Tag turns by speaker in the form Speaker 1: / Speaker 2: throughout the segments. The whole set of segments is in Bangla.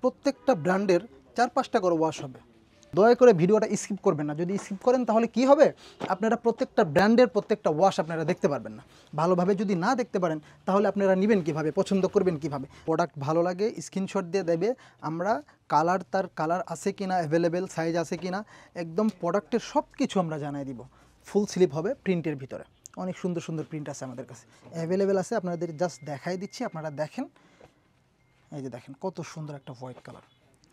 Speaker 1: প্রত্যেকটা ব্র্যান্ডের 4-5টা করে ওয়াশ হবে। দয়া করে ভিডিওটা স্কিপ করবেন না। যদি স্কিপ করেন তাহলে কি হবে, আপনারা প্রত্যেকটা ব্র্যান্ডের প্রত্যেকটা ওয়াশ আপনারা দেখতে পারবেন না। ভালোভাবে যদি না দেখতে পারেন তাহলে আপনারা নেবেন কিভাবে, পছন্দ করবেন কিভাবে? প্রোডাক্ট ভালো লাগে স্ক্রিনশট দিয়ে দেবে, আমরা তার কালার আছে কিনা, অ্যাভেলেবেল সাইজ আছে কিনা, একদম প্রোডাক্টের সব কিছু আমরা জানাই দিব। ফুল স্লিপ হবে প্রিন্টের ভিতরে, অনেক সুন্দর সুন্দর প্রিন্ট আছে আমাদের কাছে, অ্যাভেলেবেল আছে। আপনাদের জাস্ট দেখাই দিচ্ছি, আপনারা দেখেন। এই যে দেখেন কত সুন্দর একটা হোয়াইট কালার।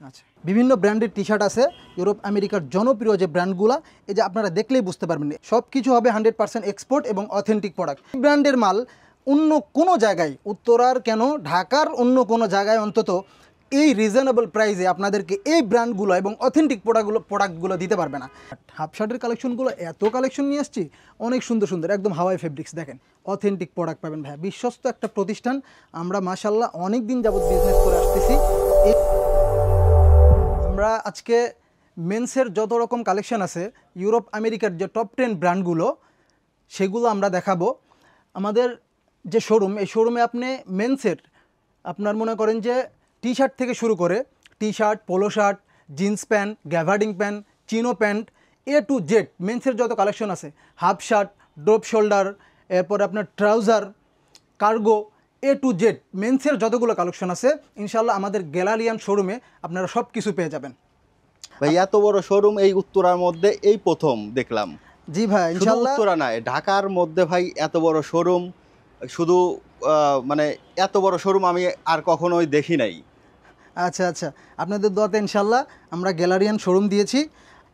Speaker 1: আচ্ছা, বিভিন্ন ব্র্যান্ডের টি শার্ট আছে, ইউরোপ আমেরিকার জনপ্রিয় যে ব্র্যান্ডগুলো, এই যে আপনারা দেখলেই বুঝতে পারবেন সব কিছু হবে 100% এক্সপোর্ট এবং অথেন্টিক প্রোডাক্ট। ব্র্যান্ডের মাল অন্য কোনো জায়গায়, উত্তরার কেন ঢাকার অন্য কোনো জায়গায় অন্তত এই রিজনেবল প্রাইসে আপনাদেরকে এই ব্র্যান্ডগুলো এবং অথেন্টিক প্রোডাক্টগুলো দিতে পারবে না। হাফ শার্টের কালেকশনগুলো এত কালেকশন নিয়ে আসছি, অনেক সুন্দর সুন্দর, একদম হাওয়াই ফেব্রিক্স। দেখেন অথেন্টিক প্রোডাক্ট পাবেন ভাইয়া, বিশ্বস্ত একটা প্রতিষ্ঠান। আমরা মাশাআল্লাহ অনেক দিন যাবত বিজনেস করে আসতেছি। আমরা আজকে মেন্সের যত রকম কালেকশন আছে, ইউরোপ আমেরিকার যে টপ 10 ব্র্যান্ডগুলো, সেগুলো আমরা দেখাবো। আমাদের যে শোরুম, এই শোরুমে আপনি মেন্সের আপনার মনে করেন যে টি শার্ট থেকে শুরু করে T shirt, polo shirt, jeans pant, gabardine pant, chino pant, to Z মেন্সের যত কালেকশন আছে, হাফ শার্ট, ড্রপ শোল্ডার, এরপরে আপনার ট্রাউজার, কার্গো, টু জেড মেন্সের যতগুলো কালেকশন আছে ইনশাল্লাহ আমাদের গ্যালারিয়ান শোরুমে আপনারা সব কিছু পেয়ে যাবেন।
Speaker 2: ভাই এত বড় শোরুম এই উত্তরার মধ্যে এই প্রথম দেখলাম।
Speaker 1: জি ভাই, ইনশাল্লাহ
Speaker 2: উত্তরা নয়, ঢাকার মধ্যে ভাই এত বড় শোরুম, শুধু মানে এত বড় শোরুম আমি আর কখনোই দেখি নাই।
Speaker 1: আচ্ছা আচ্ছা, আপনাদের দোয়াতে ইনশাল্লাহ আমরা গ্যালারিয়ান শোরুম দিয়েছি।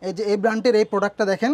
Speaker 1: এই যে এই ব্র্যান্ডের এই প্রোডাক্টটা দেখেন,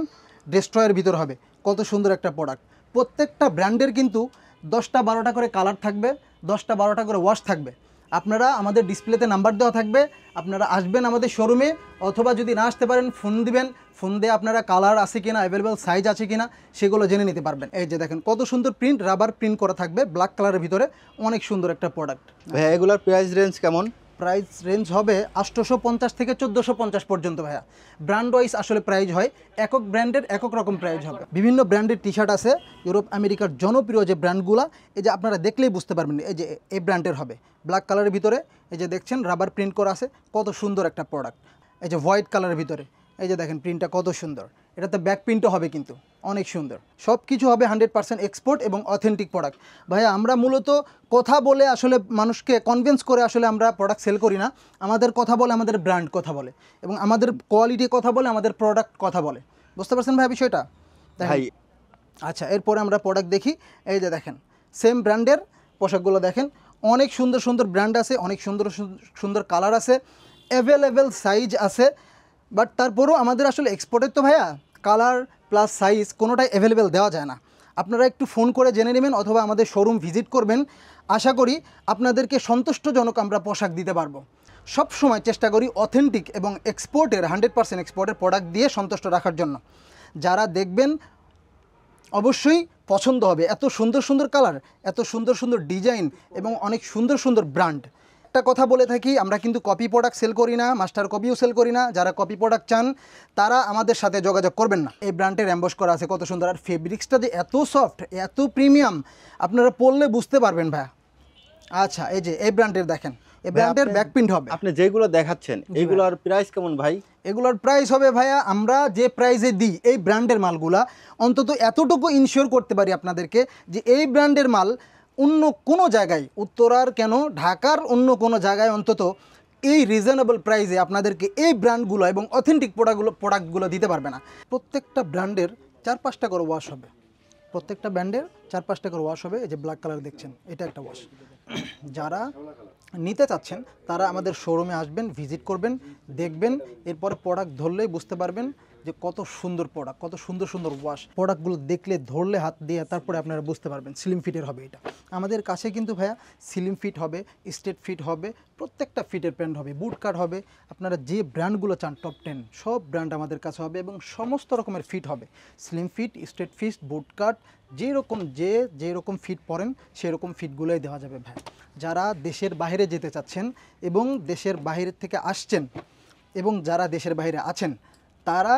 Speaker 1: ডেস্ট্রয়ের ভিতর হবে, কত সুন্দর একটা প্রোডাক্ট। প্রত্যেকটা ব্র্যান্ডের কিন্তু 10টা 12টা করে কালার থাকবে, 10টা 12টা করে ওয়াশ থাকবে। আপনারা আমাদের ডিসপ্লেতে নাম্বার দেওয়া থাকবে, আপনারা আসবেন আমাদের শোরুমে, অথবা যদি না আসতে পারেন ফোন দিবেন, ফোন দিয়ে আপনারা কালার আছে কিনা, অ্যাভেলেবেল সাইজ আছে কিনা সেগুলো জেনে নিতে পারবেন। এই যে দেখেন কত সুন্দর প্রিন্ট, রাবার প্রিন্ট করা থাকবে ব্ল্যাক কালারের ভিতরে, অনেক সুন্দর একটা প্রোডাক্ট।
Speaker 2: ভাইয়া এগুলোর প্রাইস রেঞ্জ কেমন?
Speaker 1: প্রাইস রেঞ্জ হবে 850 থেকে 1450 পর্যন্ত ভাইয়া। ব্র্যান্ড ওয়াইজ আসলে প্রাইস হয়, একক ব্র্যান্ডের একক রকম প্রাইস হবে। বিভিন্ন ব্র্যান্ডের টি শার্ট আছে, ইউরোপ আমেরিকার জনপ্রিয় যে ব্র্যান্ডগুলো, এই যে আপনারা দেখলেই বুঝতে পারবেন। এই যে এই ব্র্যান্ডের হবে ব্ল্যাক কালারের ভিতরে, এই যে দেখছেন রাবার প্রিন্ট করা আছে, কত সুন্দর একটা প্রোডাক্ট। এই যে হোয়াইট কালারের ভিতরে, এই যে দেখেন প্রিন্টটা কত সুন্দর, এটাতে ব্যাক প্রিন্টও হবে কিন্তু অনেক সুন্দর। সব কিছু হবে 100% এক্সপোর্ট এবং অথেন্টিক প্রোডাক্ট। ভাইয়া আমরা মূলত কথা বলে আসলে মানুষকে কনভিন্স করে আসলে আমরা প্রোডাক্ট সেল করি না। আমাদের কথা বলে, আমাদের ব্র্যান্ড কথা বলে, এবং আমাদের কোয়ালিটি কথা বলে, আমাদের প্রোডাক্ট কথা বলে। বুঝতে পারছেন ভাই বিষয়টা?
Speaker 2: ভাই
Speaker 1: আচ্ছা, এরপরে আমরা প্রোডাক্ট দেখি। এই যে দেখেন সেম ব্র্যান্ডের পোশাকগুলো দেখেন, অনেক সুন্দর সুন্দর ব্র্যান্ড আছে, অনেক সুন্দর সুন্দর কালার আছে, অ্যাভেলেবেল সাইজ আছে। বাট তারপরেও আমাদের আসলে এক্সপোর্টের তো ভাইয়া কালার প্লাস সাইজ কোনোটাই অ্যাভেলেবেল দেওয়া যায় না। আপনারা একটু ফোন করে জেনে নেবেন অথবা আমাদের শোরুম ভিজিট করবেন। আশা করি আপনাদেরকে সন্তুষ্টজনক আমরা পোশাক দিতে পারবো। সব সময় চেষ্টা করি অথেন্টিক এবং এক্সপোর্টের 100% এক্সপোর্টের প্রোডাক্ট দিয়ে সন্তুষ্ট রাখার জন্য। যারা দেখবেন অবশ্যই পছন্দ হবে, এত সুন্দর সুন্দর কালার, এত সুন্দর সুন্দর ডিজাইন এবং অনেক সুন্দর সুন্দর ব্র্যান্ড। একটা কথা বলে থাকি, আমরা কিন্তু কপি প্রোডাক্ট সেল করি না, মাস্টার কপিও সেল করি না। যারা কপি প্রোডাক্ট চান তারা আমাদের সাথে যোগাযোগ করবেন না। এই ব্র্যান্ডের অ্যাম্বস করা আছে কত সুন্দর, আর ফেব্রিক্সটা যে এত সফট, এত প্রিমিয়াম, আপনারা পরলে বুঝতে পারবেন ভাইয়া। আচ্ছা, এই যে এই ব্র্যান্ডের দেখেন, এই ব্র্যান্ডের ব্যাকপ্রিন্ট হবে।
Speaker 2: আপনি যেগুলো দেখাচ্ছেন এগুলোর প্রাইস কেমন ভাই?
Speaker 1: এগুলোর প্রাইস হবে ভাইয়া, আমরা যে প্রাইসে দিই এই ব্র্যান্ডের মালগুলা, অন্তত এতটুকু ইনশিওর করতে পারি আপনাদেরকে যে এই ব্র্যান্ডের মাল অন্য কোনো জায়গায়, উত্তরার কেন ঢাকার অন্য কোনো জায়গায় অন্তত এই রিজনেবল প্রাইসে আপনাদেরকে এই ব্র্যান্ডগুলো এবং অথেন্টিক প্রোডাক্টগুলো দিতে পারবে না। প্রত্যেকটা ব্র্যান্ডের 4-5টা করে ওয়াশ হবে, প্রত্যেকটা ব্র্যান্ডের 4-5টা করে ওয়াশ হবে। এই যে ব্ল্যাক কালার দেখছেন, এটা একটা ওয়াশ। যারা নিতে চাচ্ছেন তারা আমাদের শোরুমে আসবেন, ভিজিট করবেন, দেখবেন, এরপরে প্রোডাক্ট ধরলেই বুঝতে পারবেন যে কত সুন্দর প্রোডাক্ট, কত সুন্দর সুন্দর ওয়াশ। প্রোডাক্টগুলো দেখলে, ধরলে হাত দিয়ে, তারপরে আপনারা বুঝতে পারবেন স্লিম ফিটের হবে এটা। আমাদের কাছে কিন্তু ভাইয়া স্লিম ফিট হবে, স্ট্রেট ফিট হবে, প্রত্যেকটা ফিটের প্যান্ট হবে, বুট কাট হবে। আপনারা যে ব্র্যান্ডগুলো চান টপ 10 সব ব্র্যান্ড আমাদের কাছে হবে, এবং সমস্ত রকমের ফিট হবে, স্লিম ফিট, স্ট্রেট ফিট, বুট কাট, যেরকম ফিট পরেন সেরকম ফিটগুলোই দেওয়া যাবে ভাই। যারা দেশের বাইরে যেতে চাচ্ছেন এবং দেশের বাইরে থেকে আসছেন, এবং যারা দেশের বাইরে আছেন, তারা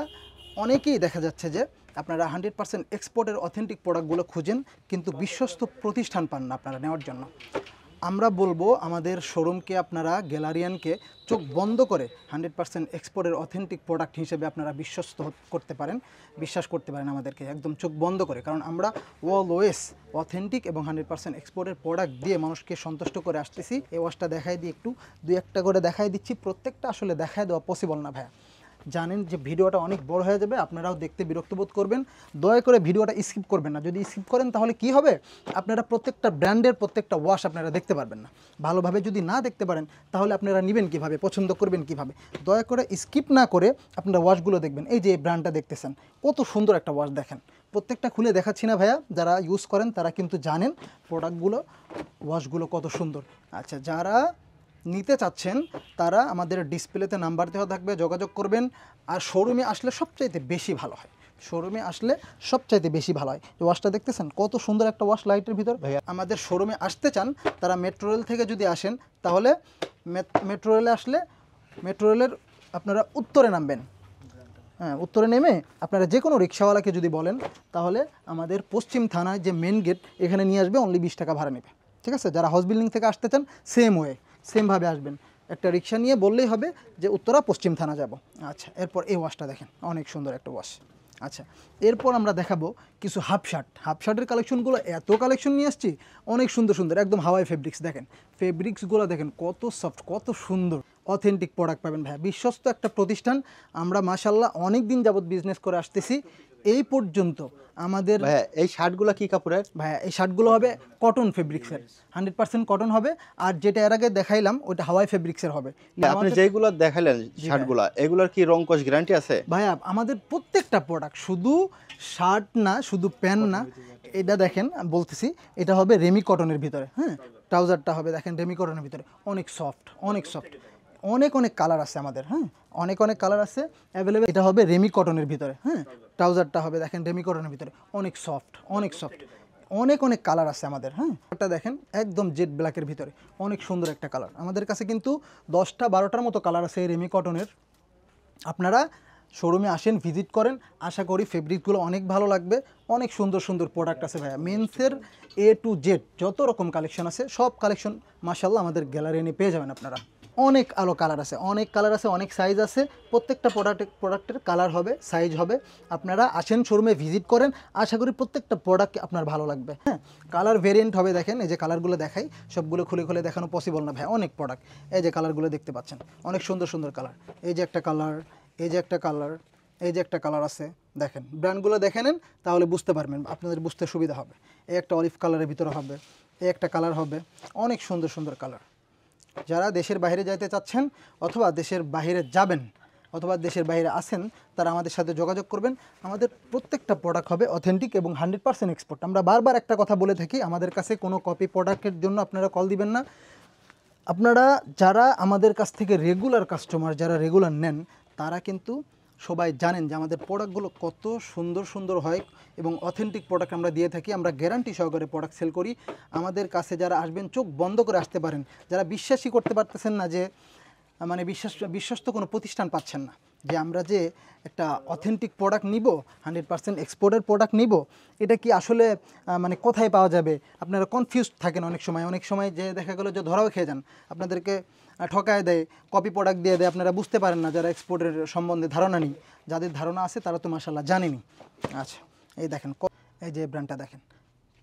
Speaker 1: অনেকেই দেখা যাচ্ছে যে আপনারা 100% এক্সপোর্টের অথেন্টিক প্রোডাক্টগুলো খুঁজেন, কিন্তু বিশ্বস্ত প্রতিষ্ঠান পান না আপনারা নেওয়ার জন্য। আমরা বলবো আমাদের শোরুমকে আপনারা গ্যালারিয়ানকে চোখ বন্ধ করে 100% এক্সপোর্টের অথেন্টিক প্রোডাক্ট হিসেবে আপনারা করতে পারেন, বিশ্বাস করতে পারেন আমাদেরকে একদম চোখ বন্ধ করে, কারণ আমরা অলওয়েজ অথেন্টিক এবং 100% এক্সপোর্টের প্রোডাক্ট দিয়ে মানুষকে সন্তুষ্ট করে আসতেছি। এই ওয়াশটা দেখাই দিই, একটু দুই একটা করে দেখাই দিচ্ছি, প্রত্যেকটা আসলে দেখাই দেওয়া পসিবল না ভাইয়া, জানেন যে ভিডিওটা অনেক বড় হয়ে যাবে, আপনারাও দেখতে বিরক্ত বোধ করবেন, দয়া করে ভিডিওটা স্কিপ করবেন না। যদি স্কিপ করেন তাহলে কি হবে, আপনারা প্রত্যেকটা ব্র্যান্ডের প্রত্যেকটা ওয়াশ আপনারা দেখতে পারবেন না। ভালোভাবে যদি না দেখতে পারেন তাহলে আপনারা নেবেন কিভাবে, পছন্দ করবেন কিভাবে? দয়া করে স্কিপ না করে আপনারা ওয়াশগুলো দেখবেন। এই যে এই ব্র্যান্ডটা দেখতেছেন, কত সুন্দর একটা ওয়াশ, দেখেন প্রত্যেকটা খুলে দেখাচ্ছি না ভাইয়া, যারা ইউজ করেন তারা কিন্তু জানেন প্রোডাক্টগুলো, ওয়াশগুলো কত সুন্দর। আচ্ছা, যারা নিতে চাচ্ছেন তারা আমাদের ডিসপ্লেতে নাম্বার দেওয়া থাকবে, যোগাযোগ করবেন। আর শোরুমে আসলে সবচাইতে বেশি ভালো হয়, শোরুমে আসলে সবচাইতে বেশি ভালো হয়। এই ওয়াশটা দেখতেছেন কত সুন্দর একটা ওয়াশ লাইটের ভিতর। ভাইয়া আমাদের শোরুমে আসতে চান তারা মেট্রো রেল থেকে যদি আসেন তাহলে মেট্রো রেলে আসলে মেট্রো রেলের আপনারা উত্তরে নামবেন, হ্যাঁ উত্তরে নেমে আপনারা যে কোনো রিক্সাওয়ালাকে যদি বলেন তাহলে আমাদের পশ্চিম থানায় যে মেন গেট এখানে নিয়ে আসবে, অনলি 20 টাকা ভাড়া নেবে, ঠিক আছে? যারা হাউস বিল্ডিং থেকে আসতে চান সেমভাবে আসবেন, একটা রিক্সা নিয়ে বললেই হবে যে উত্তরা পশ্চিম থানা যাব। আচ্ছা, এরপর এই ওয়াশটা দেখেন, অনেক সুন্দর একটা ওয়াশ। আচ্ছা, এরপর আমরা দেখাবো কিছু হাফ শার্টের কালেকশনগুলো, এত কালেকশন নিয়ে আসছি, অনেক সুন্দর সুন্দর, একদম হাওয়াই ফেব্রিক্স। দেখেন ফেব্রিক্সগুলো দেখেন কত সফট, কত সুন্দর, অথেন্টিক প্রোডাক্ট পাবেন ভাইয়া, বিশ্বস্ত একটা প্রতিষ্ঠান। আমরা মাশাল্লাহ অনেক দিন যাবত বিজনেস করে আসতেছি, এই পর্যন্ত আমাদের।
Speaker 2: ভাইয়া এই শার্টগুলো কি কাপড়ের?
Speaker 1: ভাইয়া এই শার্টগুলো হবে কটন ফেব্রিক্সের, 100% কটন হবে। আর যেটা এর আগে দেখাইলাম ওটা হাওয়াই ফেব্রিক্সের হবে।
Speaker 2: আপনি যেগুলো দেখালেন শার্টগুলো, এগুলোর কি রং কস গ্যারান্টি আছে?
Speaker 1: ভাইয়া আমাদের প্রত্যেকটা প্রোডাক্ট, শুধু শার্ট না, শুধু প্যান্ট না, এটা দেখেন বলতেছি, এটা হবে রেমি কটনের ভিতরে, হ্যাঁ ট্রাউজারটা হবে দেখেন রেমি কটনের ভিতরে, অনেক সফট, অনেক সফট, অনেক কালার আছে আমাদের, হ্যাঁ অনেক কালার আছে অ্যাভেলেবেল। এটা হবে রেমি কটনের ভিতরে, হ্যাঁ ট্রাউজারটা হবে দেখেন রেমি কটনের ভিতরে, অনেক সফট, অনেক কালার আছে আমাদের, হ্যাঁ এটা দেখেন একদম জেড ব্ল্যাকের ভিতরে, অনেক সুন্দর একটা কালার। আমাদের কাছে কিন্তু 10টা-12টার মতো কালার আছে এই রেমি কটনের। আপনারা শোরুমে আসেন, ভিজিট করেন, আশা করি ফেব্রিকগুলো অনেক ভালো লাগবে। অনেক সুন্দর সুন্দর প্রোডাক্ট আছে ভাইয়া, মেন্সের A to Z যত রকম কালেকশন আছে সব কালেকশন মাশাআল্লাহ আমাদের গ্যালারি নিয়ে পেয়ে যাবেন আপনারা। অনেক কালার আছে, অনেক সাইজ আছে, প্রত্যেকটা প্রোডাক্টের কালার হবে, সাইজ হবে। আপনারা আসেন শোরুমে, ভিজিট করেন, আশা করি প্রত্যেকটা প্রোডাক্ট আপনার ভালো লাগবে। হ্যাঁ কালার ভেরিয়েন্ট হবে, দেখেন এই যে কালারগুলো দেখাই, সবগুলো খুলে দেখানো পসিবল না ভাই, অনেক প্রোডাক্ট। এই যে কালারগুলো দেখতে পাচ্ছেন, অনেক সুন্দর সুন্দর কালার, এই যে একটা কালার, এই যে একটা কালার, এই যে একটা কালার আছে, দেখেন ব্র্যান্ডগুলো দেখে নেন তাহলে বুঝতে পারবেন, আপনাদের বুঝতে সুবিধা হবে। এই একটা অলিভ কালারের ভিতরে হবে, এই একটা কালার হবে, অনেক সুন্দর সুন্দর কালার। যারা দেশের বাইরে যাইতে চাচ্ছেন অথবা দেশের বাইরে যাবেন অথবা দেশের বাইরে আছেন তারা আমাদের সাথে যোগাযোগ করবেন। আমাদের প্রত্যেকটা প্রোডাক্ট হবে অথেন্টিক এবং 100% এক্সপোর্ট। আমরা বারবার একটা কথা বলে থাকি, আমাদের কাছে কোনো কপি প্রোডাক্টের জন্য আপনারা কল দিবেন না। আপনারা যারা আমাদের কাছ থেকে রেগুলার কাস্টমার, যারা রেগুলার নেন, তারা কিন্তু সবাই জানেন যে আমাদের প্রোডাক্টগুলো কত সুন্দর সুন্দর হয় এবং অথেন্টিক প্রোডাক্ট আমরা দিয়ে থাকি। আমরা গ্যারান্টি সহকারে প্রোডাক্ট সেল করি। আমাদের কাছে যারা আসবেন চোখ বন্ধ করে আসতে পারেন, যারা বিশ্বাসই করতে পারতেছেন না যে মানে বিশ্বস্ত কোনো প্রতিষ্ঠান পাচ্ছেন না যে আমরা যে একটা অথেন্টিক প্রোডাক্ট নিব, 100% এক্সপোর্টের প্রোডাক্ট নিব, এটা কি আসলে মানে কোথায় পাওয়া যাবে, আপনারা কনফিউজড থাকেন অনেক সময় যে দেখা গেলো যে ধরাও খেয়ে যান, আপনাদেরকে ঠকায় দেয়, কপি প্রোডাক্ট দিয়ে দেয়, আপনারা বুঝতে পারেন না, যারা এক্সপোর্টের সম্বন্ধে ধারণা নেই। যাদের ধারণা আছে তারা তো মাশাআল্লাহ জানেনি। আচ্ছা এই দেখেন, এই যে ব্র্যান্ডটা দেখেন,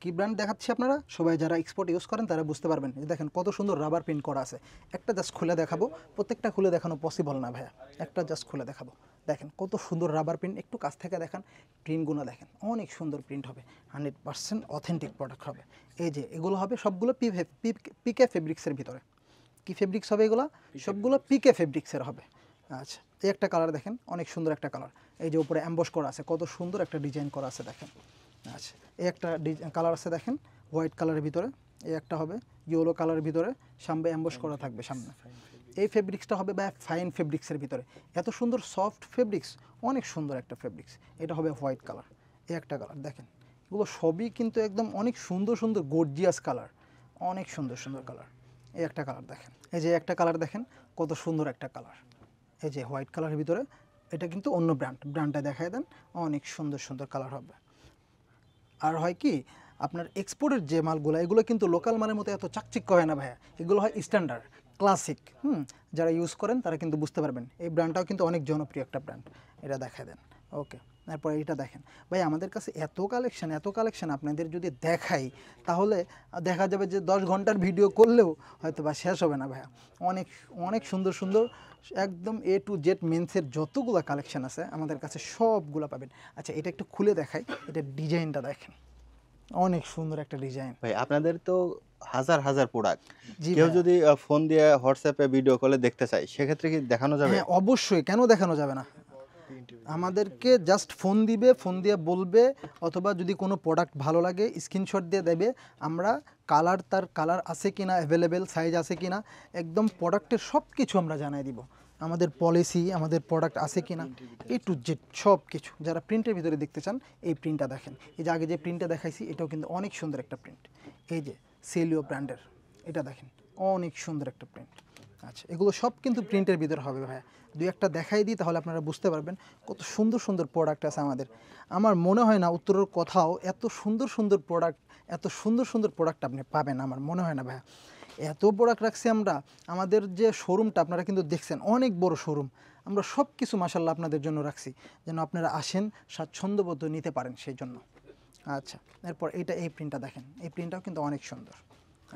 Speaker 1: কি ব্র্যান্ড দেখাচ্ছি, আপনারা সবাই যারা এক্সপোর্ট ইউজ করেন তারা বুঝতে পারবেন। এই দেখেন কত সুন্দর রাবার প্রিন্ট করা আছে, একটা জাস্ট খুলে দেখাবো, প্রত্যেকটা খুলে দেখানো পসিবল না ভাইয়া, একটা জাস্ট খুলে দেখাবো। দেখেন কত সুন্দর রাবার প্রিন্ট, একটু কাছ থেকে দেখান, প্রিন্টগুলো দেখেন অনেক সুন্দর প্রিন্ট হবে, 100% অথেন্টিক প্রোডাক্ট হবে। এই যে এগুলো হবে সবগুলো পিকে ফেব্রিক্সের ভিতরে। কি ফেব্রিক্স হবে এগুলো? সবগুলো পিকে ফেব্রিক্সের হবে। আচ্ছা এই একটা কালার দেখেন, অনেক সুন্দর একটা কালার, এই যে উপরে অ্যাম্বস করা আছে, কত সুন্দর একটা ডিজাইন করা আছে দেখেন। আচ্ছা এই একটা কালার আছে দেখেন, হোয়াইট কালারের ভিতরে, এই একটা হবে ইয়েলো কালারের ভিতরে, সামনে অ্যাম্বস করা থাকবে সামনে। এই ফেব্রিক্সটা হবে বা ফাইন ফেব্রিক্সের ভিতরে, এত সুন্দর সফট ফেব্রিক্স, অনেক সুন্দর একটা ফেব্রিক্স। এটা হবে হোয়াইট কালার, এই একটা কালার দেখেন, এগুলো সবই কিন্তু একদম অনেক সুন্দর সুন্দর গর্জিয়াস কালার, অনেক সুন্দর সুন্দর কালার। এই একটা কালার দেখেন, এই যে একটা কালার দেখেন, কত সুন্দর একটা কালার, এই যে হোয়াইট কালারের ভিতরে, এটা কিন্তু অন্য ব্র্যান্ডটা দেখায় দেন, অনেক সুন্দর সুন্দর কালার হবে। আর হয় কি আপনার এক্সপোর্টের যে মালগুলো এগুলো কিন্তু লোকাল মানের মতো এত চাকচিক্য হয় না ভাইয়া, এগুলো হয় স্ট্যান্ডার্ড ক্লাসিক। যারা ইউজ করেন তারা কিন্তু বুঝতে পারবেন। এই ব্র্যান্ডটাও কিন্তু অনেক জনপ্রিয় একটা ব্র্যান্ড, এটা দেখায় দেন। ওকে, তারপরে এটা দেখেন ভাই, আমাদের কাছে এত কালেকশন আপনাদের যদি দেখাই তাহলে দেখা যাবে যে 10 ঘন্টার ভিডিও করলেও হয়তো বা শেষ হবে না ভাইয়া। অনেক অনেক সুন্দর সুন্দর একদম A to Z মেন্সের যতগুলো কালেকশন আছে আমাদের কাছে সবগুলো পাবেন। আচ্ছা, এটা একটু খুলে দেখাই, এটা ডিজাইনটা দেখেন, অনেক সুন্দর একটা ডিজাইন।
Speaker 2: ভাই আপনাদের তো হাজার হাজার প্রোডাক্ট,
Speaker 1: জি
Speaker 2: কেউ
Speaker 1: ভাইয়া।
Speaker 2: যদি ফোন দিয়ে হোয়াটসঅ্যাপে ভিডিও কলে দেখতে চায় সেক্ষেত্রে কি দেখানো যাবে?
Speaker 1: হ্যাঁ অবশ্যই, কেন দেখানো যাবে না। আমাদেরকে জাস্ট ফোন দিবে, ফোন দিয়ে বলবে, অথবা যদি কোনো প্রোডাক্ট ভালো লাগে স্ক্রিনশট দিয়ে দেবে। আমরা তার কালার আছে কিনা, অ্যাভেলেবেল সাইজ আছে কিনা, একদম প্রোডাক্টের সব কিছু আমরা জানাই দিব। আমাদের পলিসি, আমাদের প্রোডাক্ট আছে কিনা, A to Z সব কিছু। যারা প্রিন্টের ভিতরে দেখতে চান এই প্রিন্টটা দেখেন। এই যে আগে যে প্রিন্টটা দেখাইছি এটাও কিন্তু অনেক সুন্দর একটা প্রিন্ট। এই যে সেলিও ব্র্যান্ডের এটা দেখেন, অনেক সুন্দর একটা প্রিন্ট। আচ্ছা, এগুলো সব কিন্তু প্রিন্টের ভিতরে হবে ভাইয়া। দুই একটা দেখাই দিই তাহলে আপনারা বুঝতে পারবেন কত সুন্দর সুন্দর প্রোডাক্ট আছে আমাদের। আমার মনে হয় না উত্তরের কোথাও এত সুন্দর সুন্দর প্রোডাক্ট আপনি পাবেন, আমার মনে হয় না ভাইয়া। এত প্রোডাক্ট রাখছি আমরা। আমাদের যে শোরুমটা আপনারা কিন্তু দেখছেন, অনেক বড় শোরুম। আমরা সব কিছু মাশাআল্লাহ আপনাদের জন্য রাখছি, যেন আপনারা আসেন স্বাচ্ছন্দ্যবোধ নিতে পারেন সেই জন্য। আচ্ছা, এরপর এই প্রিন্টটা দেখেন, এই প্রিন্টটাও কিন্তু অনেক সুন্দর।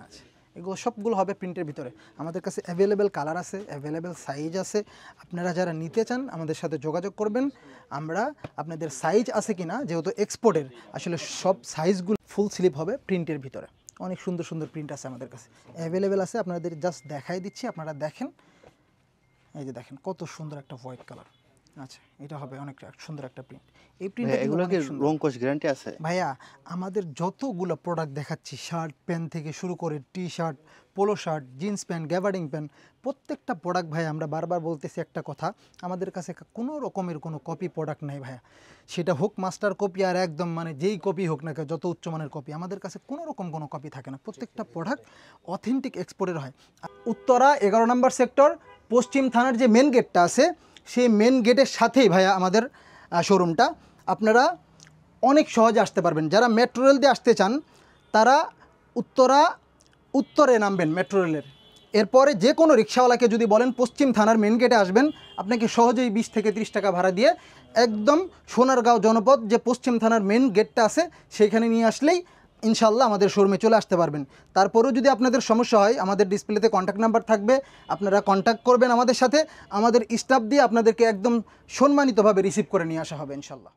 Speaker 1: আচ্ছা, এগুলো সবগুলো হবে প্রিন্টের ভিতরে। আমাদের কাছে অ্যাভেলেবেল কালার আছে, অ্যাভেলেবেল সাইজ আছে। আপনারা যারা নিতে চান আমাদের সাথে যোগাযোগ করবেন। আমরা আপনাদের সাইজ আছে কিনা, যেহেতু এক্সপোর্টের আসলে সব সাইজগুলো ফুল স্লিভ হবে প্রিন্টের ভিতরে। অনেক সুন্দর সুন্দর প্রিন্ট আছে আমাদের কাছে, অ্যাভেলেবেল আছে। আপনাদের জাস্ট দেখাই দিচ্ছি, আপনারা দেখেন। এই যে দেখেন কত সুন্দর একটা হোয়াইট কালার। আচ্ছা, এটা হবে অনেক সুন্দর একটা প্রিন্ট। এই প্রিন্টটা
Speaker 2: এগুলো কি রং কোশ গ্যারান্টি আছে?
Speaker 1: ভাইয়া আমাদের যতগুলো প্রোডাক্ট দেখাচ্ছি, শার্ট প্যান্ট থেকে শুরু করে T shirt, polo shirt, jeans pant, gabardine pant, প্রত্যেকটা প্রোডাক্ট ভাই আমরা বারবার বলতেছি একটা কথা, আমাদের কাছে কোনো রকমের কোনো কপি প্রোডাক্ট নাই ভাইয়া। সেটা হোক মাস্টার কপি আর একদম মানে যেই কপি হোক না কেন, যত উচ্চমানের কপি, আমাদের কাছে কোনো রকম কোনো কপি থাকে না। প্রত্যেকটা প্রোডাক্ট অথেন্টিক এক্সপোর্টের হয়। উত্তরা 11 নম্বর সেক্টর পশ্চিম থানার যে মেন গেটটা আছে, সেই মেন গেটের সাথেই ভাইয়া আমাদের শোরুমটা। আপনারা অনেক সহজে আসতে পারবেন। যারা মেট্রো রেল দিয়ে আসতে চান তারা উত্তরে নামবেন মেট্রো রেলের। এরপরে যে কোনো রিক্সাওয়ালাকে যদি বলেন পশ্চিম থানার মেন গেটে আসবেন, আপনাকে সহজেই 20 থেকে 30 টাকা ভাড়া দিয়ে একদম সোনারগাঁও জনপদ যে পশ্চিম থানার মেন গেটটা আছে সেইখানে নিয়ে আসলেই ইনশাল্লাহ আমাদের শোরুমে চলে আসতে পারবেন। তারপরেও যদি আপনাদের সমস্যা হয়, আমাদের ডিসপ্লেতে কন্ট্যাক্ট নাম্বার থাকবে, আপনারা কন্ট্যাক্ট করবেন আমাদের সাথে। আমাদের স্টাফ দিয়ে আপনাদেরকে একদম সম্মানিতভাবে রিসিভ করে নিয়ে আসা হবে ইনশাল্লাহ।